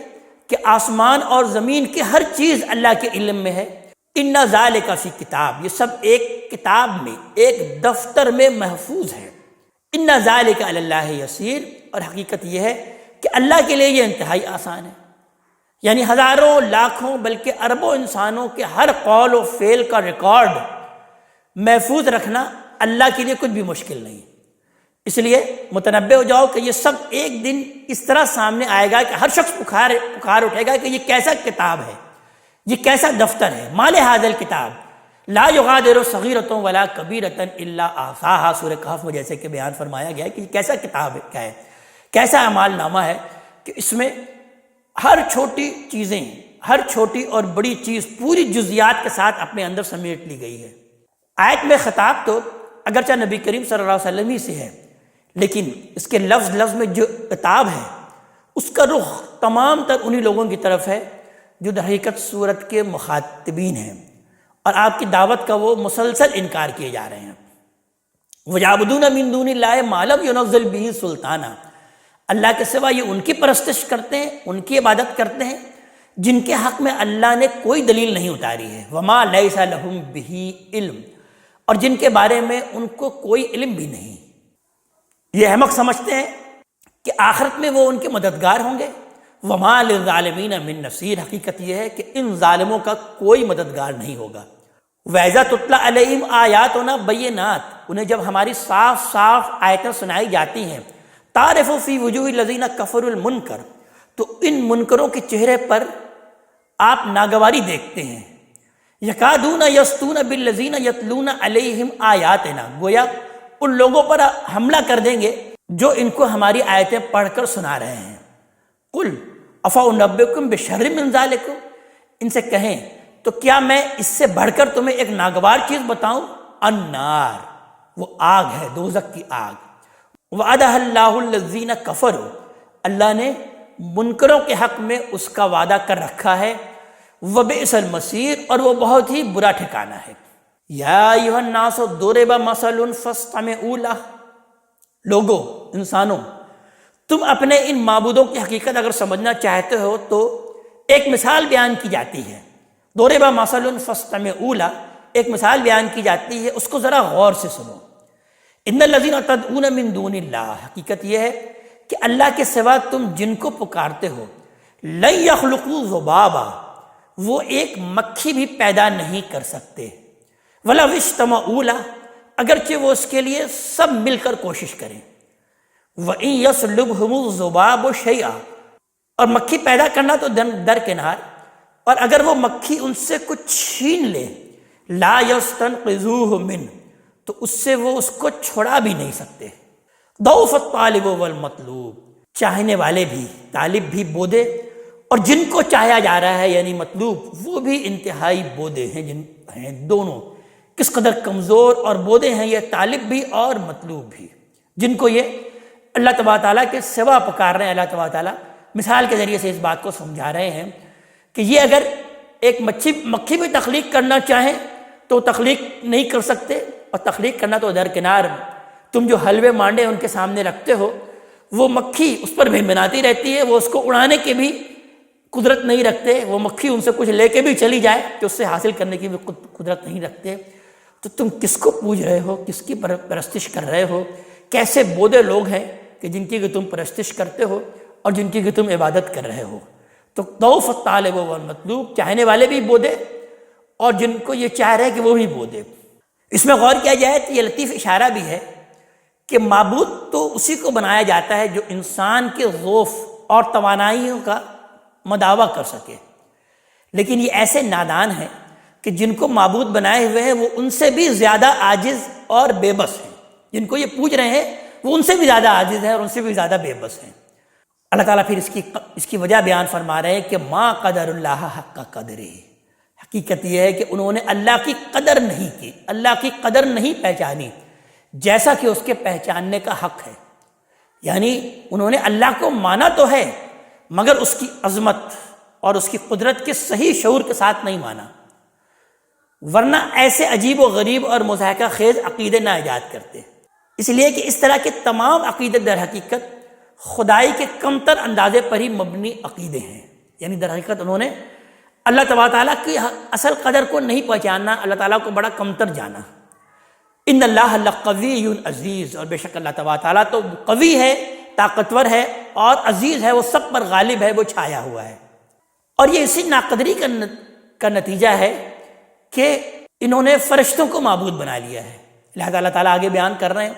کہ آسمان اور زمین کی ہر چیز اللہ کے علم میں ہے۔ ان ذالک فی کتاب، یہ سب ایک کتاب میں، ایک دفتر میں محفوظ ہے۔ ان ذالک علی اللہ یسیر، اور حقیقت یہ ہے کہ اللہ کے لیے یہ انتہائی آسان ہے۔ یعنی ہزاروں لاکھوں بلکہ اربوں انسانوں کے ہر قول و فعل کا ریکارڈ محفوظ رکھنا اللہ کے لیے کچھ بھی مشکل نہیں۔ اس لیے متنبہ ہو جاؤ کہ یہ سب ایک دن اس طرح سامنے آئے گا کہ ہر شخص پکار اٹھے گا کہ یہ کیسا کتاب ہے، یہ کیسا دفتر ہے۔ مال ھذا الکتاب لا یغادر صغیرۃ ولا کبیرۃ الا احصاھا، سورہ کہف میں جیسے کہ بیان فرمایا گیا ہے کہ یہ کیسا کتاب ہے، کیسا اعمال نامہ ہے کہ اس میں ہر چھوٹی چیزیں، ہر چھوٹی اور بڑی چیز پوری جزیات کے ساتھ اپنے اندر سمیٹ لی گئی ہے۔ آیت میں خطاب تو اگرچہ نبی کریم صلی اللہ علیہ وسلم ہی سے ہے، لیکن اس کے لفظ میں جو خطاب ہے اس کا رخ تمام تر انہی لوگوں کی طرف ہے جو در حقیقت صورت کے مخاطبین ہیں، اور آپ کی دعوت کا وہ مسلسل انکار کیے جا رہے ہیں۔ وَيَعْبُدُونَ مِن دُونِ اللَّهِ مَا لَمْ يُنَزِّلْ بِهِ سُلْطَانًا، اللہ کے سوا یہ ان کی پرستش کرتے ہیں، ان کی عبادت کرتے ہیں جن کے حق میں اللہ نے کوئی دلیل نہیں اتاری ہے۔ وَمَا لَيْسَ لَهُم بِهِ علم، اور جن کے بارے میں ان کو کوئی علم بھی نہیں۔ یہ احمق سمجھتے ہیں کہ آخرت میں وہ ان کے مددگار ہوں گے۔ وَمَا لِلظَّالِمِينَ مِن نَصِيرٍ، حقیقت یہ ہے کہ ان ظالموں کا کوئی مددگار نہیں ہوگا۔ وَإِذَا تُتْلَىٰ عَلَيْهِمْ آيَاتُنَا بَيِّنَاتٍ، انہیں جب ہماری صاف صاف آیتیں سنائی جاتی ہیں، تعرف فی وجوہ الذین کفروا المنکر، تو ان منکروں کے چہرے پر آپ ناگواری دیکھتے ہیں، یکادون یسطون بالذین یتلون علیہم آیاتنا، گویا ان لوگوں پر حملہ کر دیں گے جو ان کو ہماری آیتیں پڑھ کر سنا رہے ہیں۔ قل افانبئکم بشر من ذالکم، ان سے کہیں تو کیا میں اس سے بڑھ کر تمہیں ایک ناگوار چیز بتاؤں؟ النار، وہ آگ ہے، دوزخ کی آگ۔ وعدہ اللہ الذین کفروا، اللہ نے منکروں کے حق میں اس کا وعدہ کر رکھا ہے، وبئس المصیر، اور وہ بہت ہی برا ٹھکانہ ہے۔ یا ایھا الناس ضرب مثل فاستمعوا لہ، لوگو، انسانوں، تم اپنے ان معبودوں کی حقیقت اگر سمجھنا چاہتے ہو تو ایک مثال بیان کی جاتی ہے۔ ضرب مثل فاستمعوا لہ، ایک مثال بیان کی جاتی ہے، اس کو ذرا غور سے سنو۔ ان الذین تدعون من دون اللہ، حقیقت یہ ہے کہ اللہ کے سوا تم جن کو پکارتے ہو، لن یخلقوا ذبابا، وہ ایک مکھی بھی پیدا نہیں کر سکتے، ولو اجتمعوا لہ، اگرچہ وہ اس کے لیے سب مل کر کوشش کریں، وَإِن يَسْلُبْهُمُ الذُّبَابُ شَيْئًا، اور مکھی پیدا کرنا تو درکنار، اور اگر وہ مکھی ان سے کچھ چھین لے، لا يَسْتَنْقِذُوهُ مِنْهُ، تو اس سے وہ اس کو چھڑا بھی نہیں سکتے۔ ضعف الطالب والمطلوب، چاہنے والے بھی، طالب بھی بودے، اور جن کو چاہا جا رہا ہے یعنی مطلوب، وہ بھی انتہائی بودے ہیں دونوں، کس قدر کمزور اور بودے ہیں یہ طالب بھی اور مطلوب بھی، جن کو یہ اللہ تبارک تعالیٰ کے سوا پکار رہے ہیں۔ اللہ تبارک تعالیٰ مثال کے ذریعے سے اس بات کو سمجھا رہے ہیں کہ یہ اگر ایک مکھی بھی تخلیق کرنا چاہیں تو تخلیق نہیں کر سکتے، اور تخلیق کرنا تو درکنار، تم جو حلوے مانڈے ان کے سامنے رکھتے ہو، وہ مکھی اس پر بھنبھناتی رہتی ہے، وہ اس کو اڑانے کی بھی قدرت نہیں رکھتے، وہ مکھی ان سے کچھ لے کے بھی چلی جائے کہ اس سے حاصل کرنے کی بھی قدرت نہیں رکھتے، تو تم کس کو پوج رہے ہو، کس کی پرستش کر رہے ہو؟ کیسے بودے لوگ ہیں کہ جن کی کہ تم پرستش کرتے ہو اور جن کی کہ تم عبادت کر رہے ہو۔ تو ضعف الطالب والمطلوب، چاہنے والے بھی بودے اور جن کو یہ چاہ رہے کہ وہ بھی بودے۔ اس میں غور کیا جائے تو یہ لطیف اشارہ بھی ہے کہ معبود تو اسی کو بنایا جاتا ہے جو انسان کے ضعف اور توانائیوں کا مداوع کر سکے، لیکن یہ ایسے نادان ہیں کہ جن کو معبود بنائے ہوئے ہیں وہ ان سے بھی زیادہ عاجز اور بے بس ہیں، جن کو یہ پوج رہے ہیں وہ ان سے بھی زیادہ عاجز ہیں اور ان سے بھی زیادہ بے بس ہیں۔ اللہ تعالیٰ پھر اس کی وجہ بیان فرما رہے ہیں کہ ما قدر اللہ حق قدرہ، حقیقت یہ ہے کہ انہوں نے اللہ کی قدر نہیں کی، اللہ کی قدر نہیں پہچانی جیسا کہ اس کے پہچاننے کا حق ہے، یعنی انہوں نے اللہ کو مانا تو ہے مگر اس کی عظمت اور اس کی قدرت کے صحیح شعور کے ساتھ نہیں مانا، ورنہ ایسے عجیب و غریب اور مضحکہ خیز عقیدے نہ ایجاد کرتے۔ اس لیے کہ اس طرح کے تمام عقیدے در حقیقت خدائی کے کمتر اندازے پر ہی مبنی عقیدے ہیں، یعنی در حقیقت انہوں نے اللہ تبارک تعالیٰ کی اصل قدر کو نہیں پہچاننا، اللہ تعالیٰ کو بڑا کمتر جانا۔ ان اللہ لقوی عزیز، اور بے شک اللہ تبارک تعالیٰ تو قوی ہے، طاقتور ہے اور عزیز ہے، وہ سب پر غالب ہے، وہ چھایا ہوا ہے۔ اور یہ اسی ناقدری کا نتیجہ ہے کہ انہوں نے فرشتوں کو معبود بنا لیا ہے۔ لہذا اللہ تعالیٰ آگے بیان کر رہے ہیں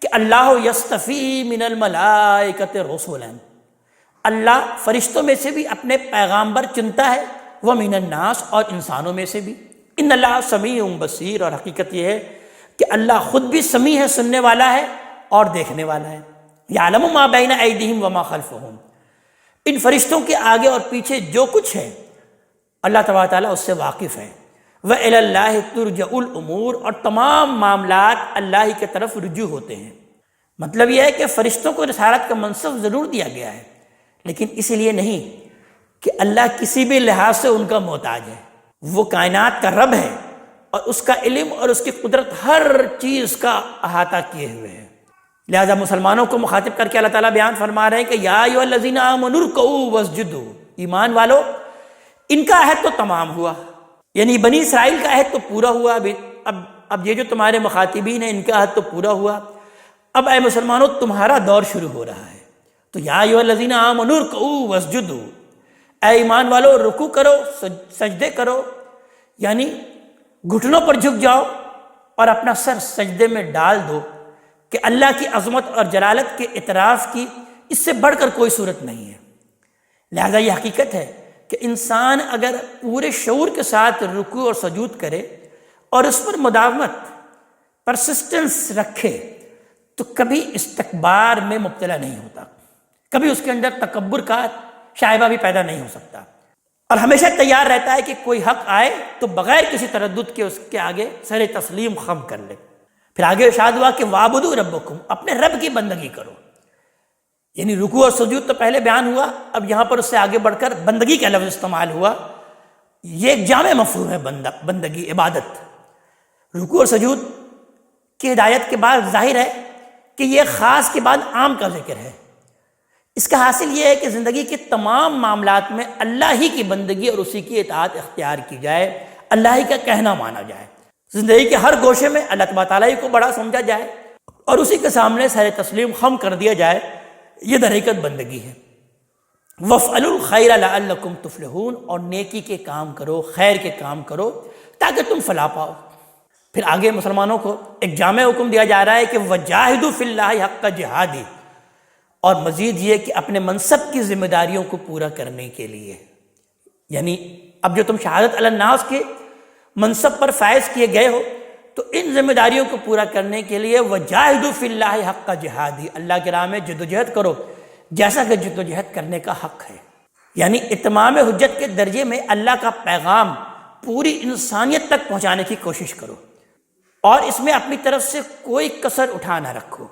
کہ اللہ یصطفی من الملائکۃ رسلا، اللہ فرشتوں میں سے بھی اپنے پیغامبر چنتا ہے، ومن الناس، اور انسانوں میں سے بھی۔ ان اللہ سمیع بصیر، اور حقیقت یہ ہے کہ اللہ خود بھی سمیع ہے، سننے والا ہے اور دیکھنے والا ہے۔ یعلم ما بین ایدیہم وما خلفہم، ان فرشتوں کے آگے اور پیچھے جو کچھ ہے اللہ تبارک تعالیٰ اس سے واقف ہے۔ وَإِلَى اللَّهِ تُرْجَعُ الْأُمُورُ، اور تمام معاملات اللہ ہی کی طرف رجوع ہوتے ہیں۔ مطلب یہ ہے کہ فرشتوں کو رسالت کا منصب ضرور دیا گیا ہے، لیکن اس لیے نہیں کہ اللہ کسی بھی لحاظ سے ان کا محتاج ہے، وہ کائنات کا رب ہے اور اس کا علم اور اس کی قدرت ہر چیز کا احاطہ کیے ہوئے ہے۔ لہذا مسلمانوں کو مخاطب کر کے اللہ تعالیٰ بیان فرما رہے ہیں کہ یا ایھا الذین آمنوا ارکعوا واسجدوا، ایمان والو ان کا عہد تو تمام ہوا، یعنی بنی اسرائیل کا عہد تو پورا ہوا، اب یہ جو تمہارے مخاطبین ہیں ان کا عہد تو پورا ہوا، اب اے مسلمانوں تمہارا دور شروع ہو رہا ہے۔ تو یا ایھا الذین آمنوا ارکعوا واسجدوا، اے ایمان والو رکوع کرو، سجدے کرو، یعنی گھٹنوں پر جھک جاؤ اور اپنا سر سجدے میں ڈال دو۔ کہ اللہ کی عظمت اور جلالت کے اعتراف کی اس سے بڑھ کر کوئی صورت نہیں ہے۔ لہذا یہ حقیقت ہے کہ انسان اگر پورے شعور کے ساتھ رکوع اور سجود کرے اور اس پر مداومت پرسسٹنس رکھے تو کبھی استکبار میں مبتلا نہیں ہوتا، کبھی اس کے اندر تکبر کا شائبہ بھی پیدا نہیں ہو سکتا، اور ہمیشہ تیار رہتا ہے کہ کوئی حق آئے تو بغیر کسی تردد کے اس کے آگے سر تسلیم خم کر لے۔ پھر آگے ارشاد ہوا کہ وَاعْبُدُوا رَبَّكُمْ، اپنے رب کی بندگی کرو، یعنی رکوع اور سجود تو پہلے بیان ہوا، اب یہاں پر اس سے آگے بڑھ کر بندگی کا لفظ استعمال ہوا۔ یہ ایک جامع مفہوم ہے بندگی، عبادت۔ رکوع اور سجود کی ہدایت کے بعد ظاہر ہے کہ یہ خاص کے بعد عام کا ذکر ہے۔ اس کا حاصل یہ ہے کہ زندگی کے تمام معاملات میں اللہ ہی کی بندگی اور اسی کی اطاعت اختیار کی جائے، اللہ ہی کا کہنا مانا جائے، زندگی کے ہر گوشے میں اللہ تبارک تعالیٰ کو بڑا سمجھا جائے اور اسی کے سامنے سر تسلیم خم کر دیا جائے، یہ در حقیقت بندگی ہے۔ وَافْعَلُوا الْخَيْرَ لَعَلَّكُمْ تُفْلِحُونَ، اور نیکی کے کام کرو، خیر کے کام کرو تاکہ تم فلاح پاؤ۔ پھر آگے مسلمانوں کو ایک جامع حکم دیا جا رہا ہے کہ وَجَاهِدُوا فِي اللَّهِ حَقَّ جِهَادِهِ، اور مزید یہ کہ اپنے منصب کی ذمہ داریوں کو پورا کرنے کے لیے، یعنی اب جو تم شہادت علی الناس کے منصب پر فائز کیے گئے ہو تو ان ذمہ داریوں کو پورا کرنے کے لیے وَجَاهِدُوا فِي اللَّهِ حَقَّ جِهَادِهِ، اللہ کی راہ میں جدوجہد کرو جیسا کہ جدوجہد کرنے کا حق ہے، یعنی اتمام حجت کے درجے میں اللہ کا پیغام پوری انسانیت تک پہنچانے کی کوشش کرو اور اس میں اپنی طرف سے کوئی کسر اٹھا نہ رکھو۔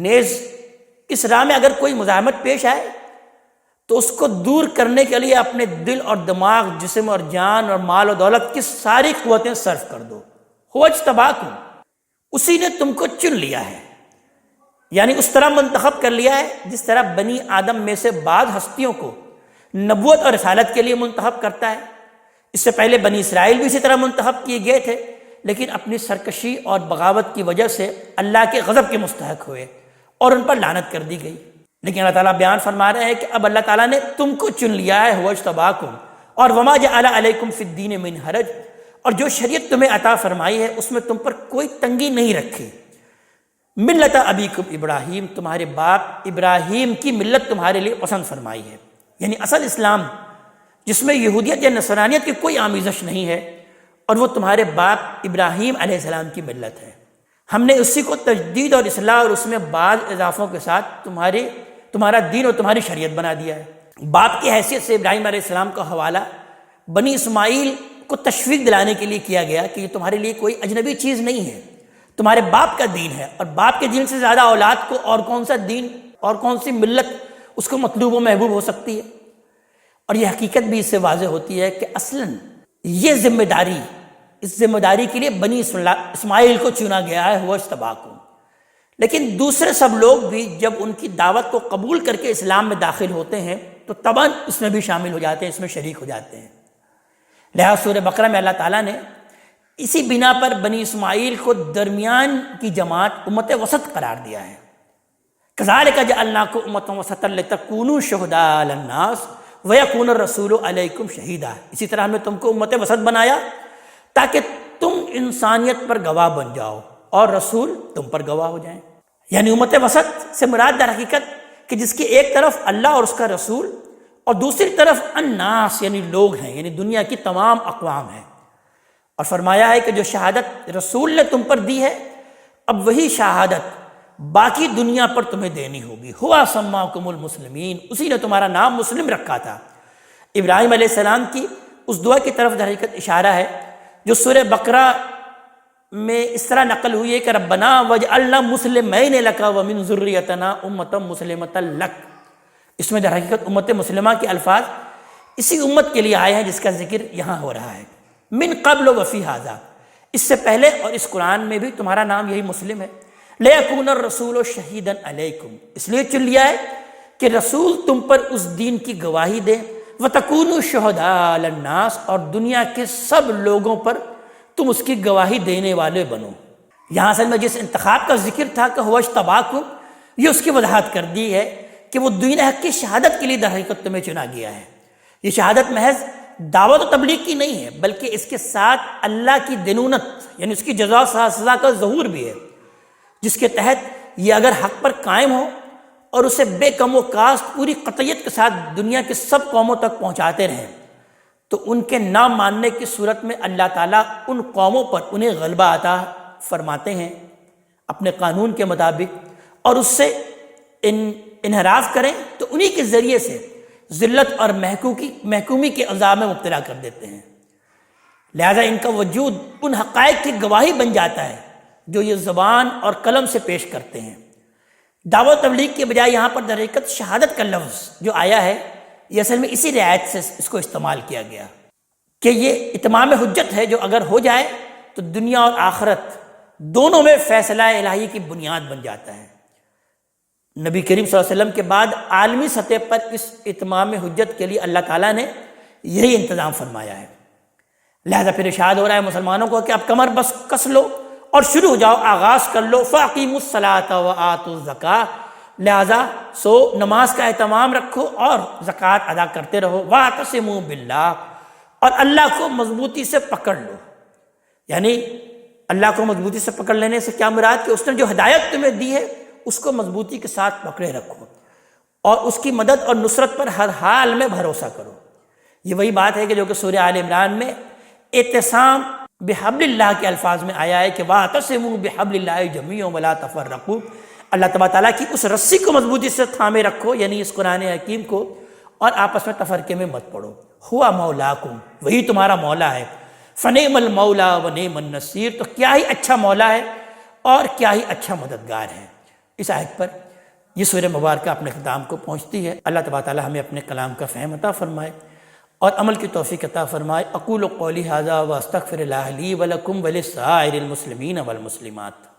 نیز اس راہ میں اگر کوئی مزاحمت پیش آئے تو اس کو دور کرنے کے لیے اپنے دل اور دماغ، جسم اور جان اور مال و دولت کی ساری قوتیں صرف کر دو۔ هو اجتباکم، اسی نے تم کو چن لیا ہے، یعنی اس طرح منتخب کر لیا ہے جس طرح بنی آدم میں سے بعض ہستیوں کو نبوت اور رسالت کے لیے منتخب کرتا ہے۔ اس سے پہلے بنی اسرائیل بھی اسی طرح منتخب کیے گئے تھے، لیکن اپنی سرکشی اور بغاوت کی وجہ سے اللہ کے غضب کے مستحق ہوئے اور ان پر لعنت کر دی گئی۔ لیکن اللہ تعالیٰ بیان فرما رہے ہیں کہ اب اللہ تعالیٰ نے تم کو چن لیا ہے، هو اجتباکم، اور وما جعل علیکم فی الدین من حرج، اور جو شریعت تمہیں عطا فرمائی ہے اس میں تم پر کوئی تنگی نہیں رکھی۔ ملت ابیکم ابراہیم، تمہارے باپ ابراہیم کی ملت تمہارے لیے پسند فرمائی ہے، یعنی اصل اسلام جس میں یہودیت یا نصرانیت کی کوئی آمیزش نہیں ہے، اور وہ تمہارے باپ ابراہیم علیہ السلام کی ملت ہے۔ ہم نے اسی کو تجدید اور اصلاح اور اس میں بعض اضافوں کے ساتھ تمہارا دین اور تمہاری شریعت بنا دیا ہے۔ باپ کی حیثیت سے ابراہیم علیہ السلام کا حوالہ بنی اسماعیل کو تشویق دلانے کے لیے کیا گیا کہ یہ تمہارے لیے کوئی اجنبی چیز نہیں ہے، تمہارے باپ کا دین ہے، اور باپ کے دین سے زیادہ اولاد کو اور کون سا دین اور کون سی ملت اس کو مطلوب و محبوب ہو سکتی ہے۔ اور یہ حقیقت بھی اس سے واضح ہوتی ہے کہ اصلاً یہ ذمہ داری، اس ذمہ داری کے لیے بنی اسماعیل کو چنا گیا ہے، هو اجتباکم، لیکن دوسرے سب لوگ بھی جب ان کی دعوت کو قبول کر کے اسلام میں داخل ہوتے ہیں تو طبعاً اس میں بھی شامل ہو جاتے ہیں، اس میں شریک ہو جاتے ہیں۔ لہٰذا سورہ بقرہ میں اللہ تعالیٰ نے اسی بنا پر بنی اسماعیل کو درمیان کی جماعت امت وسط قرار دیا ہے۔ کذالک جعلناکم امۃ وسطا لتکونوا شہداء علی الناس ویکون الرسول علیکم شہیدا، اسی طرح ہم نے تم کو امت وسط بنایا تاکہ تم انسانیت پر گواہ بن جاؤ اور رسول تم پر گواہ ہو جائیں۔ یعنی امت وسط سے مراد در حقیقت کہ جس کی ایک طرف اللہ اور اس کا رسول اور دوسری طرف الناس یعنی لوگ ہیں، یعنی دنیا کی تمام اقوام ہیں۔ اور فرمایا ہے کہ جو شہادت رسول نے تم پر دی ہے اب وہی شہادت باقی دنیا پر تمہیں دینی ہوگی۔ ہوا سماکم المسلمین، اسی نے تمہارا نام مسلم رکھا تھا۔ ابراہیم علیہ السلام کی اس دعا کی طرف در حقیقت اشارہ ہے جو سورہ بقرہ میں اس طرح نقل ہوئی ہے کہ ربنا وجعلنا مسلمین لک ومن ذریتنا امۃ مسلمۃ لک۔ اس میں در حقیقت امت مسلمہ کے الفاظ اسی امت کے لیے آئے ہیں جس کا ذکر یہاں ہو رہا ہے۔ من قبل وفی ھذا، اس سے پہلے اور اس قرآن میں بھی تمہارا نام یہی مسلم ہے۔ لیکون الرسول شہیدا علیکم، اس لیے چن لیا ہے کہ رسول تم پر اس دین کی گواہی دے، وتکونوا شہداء علی الناس، اور دنیا کے سب لوگوں پر تم اس کی گواہی دینے والے بنو۔ یہاں اصل میں جس انتخاب کا ذکر تھا کہ هو اجتباکم، یہ اس کی وضاحت کر دی ہے کہ وہ دین حق کی شہادت کے لیے در حقیقت تمہیں چنا گیا ہے۔ یہ شہادت محض دعوت و تبلیغ کی نہیں ہے بلکہ اس کے ساتھ اللہ کی دینونت یعنی اس کی جزا و سزا کا ظہور بھی ہے۔ جس کے تحت یہ اگر حق پر قائم ہو اور اسے بے کم و کاست پوری قطعیت کے ساتھ دنیا کی سب قوموں تک پہنچاتے رہیں تو ان کے نہ ماننے کی صورت میں اللہ تعالیٰ ان قوموں پر انہیں غلبہ عطا فرماتے ہیں اپنے قانون کے مطابق، اور اس سے انحراف کریں تو انہی کے ذریعے سے ذلت اور محکومی کے عذاب میں مبتلا کر دیتے ہیں۔ لہذا ان کا وجود ان حقائق کی گواہی بن جاتا ہے جو یہ زبان اور قلم سے پیش کرتے ہیں۔ دعوت تبلیغ کے بجائے یہاں پر در حقیقت شہادت کا لفظ جو آیا ہے یہ اصل میں اسی رعایت سے اس کو استعمال کیا گیا کہ یہ اتمام حجت ہے جو اگر ہو جائے تو دنیا اور آخرت دونوں میں فیصلہ الہی کی بنیاد بن جاتا ہے۔ نبی کریم صلی اللہ علیہ وسلم کے بعد عالمی سطح پر اس اتمام حجت کے لیے اللہ تعالیٰ نے یہی انتظام فرمایا ہے۔ لہذا پھر ارشاد ہو رہا ہے مسلمانوں کو کہ اب کمر بس کس لو اور شروع ہو جاؤ، آغاز کر لو۔ فَأَقِيمُوا الصَّلَاةَ وَآتُوا الزَّكَاةَ، لہذا نماز کا اہتمام رکھو اور زکوٰۃ ادا کرتے رہو۔ وَاعْتَصِمُوا بِاللَّهِ، اور اللہ کو مضبوطی سے پکڑ لو۔ یعنی اللہ کو مضبوطی سے پکڑ لینے سے کیا مراد کہ اس نے جو ہدایت تمہیں دی ہے اس کو مضبوطی کے ساتھ پکڑے رکھو اور اس کی مدد اور نصرت پر ہر حال میں بھروسہ کرو۔ یہ وہی بات ہے کہ جو کہ سورہ آل عمران میں اعتصام بحبل اللہ کے الفاظ میں آیا ہے کہ وَاعْتَصِمُوا بِحَبْلِ اللَّهِ جَمِيعًا وَلَا تَفَرَّقُوا، اللہ تبارک تعالیٰ کی اس رسی کو مضبوطی سے تھامے رکھو، یعنی اس قرآن حکیم کو، اور آپس میں تفرقے میں مت پڑو۔ ہوا مولاکم، وہی تمہارا مولا ہے۔ فنعم المولا ونعم النصیر، تو کیا ہی اچھا مولا ہے اور کیا ہی اچھا مددگار ہے۔ اس آیت پر یہ سورہ مبارکہ اپنے اختتام کو پہنچتی ہے۔ اللہ تبارک تعالیٰ ہمیں اپنے کلام کا فہم عطا فرمائے اور عمل کی توفیق عطا فرمائے۔ اقول قولی ھذا واستغفر اللہ لی ولکم ولسائر المسلمین والمسلمات۔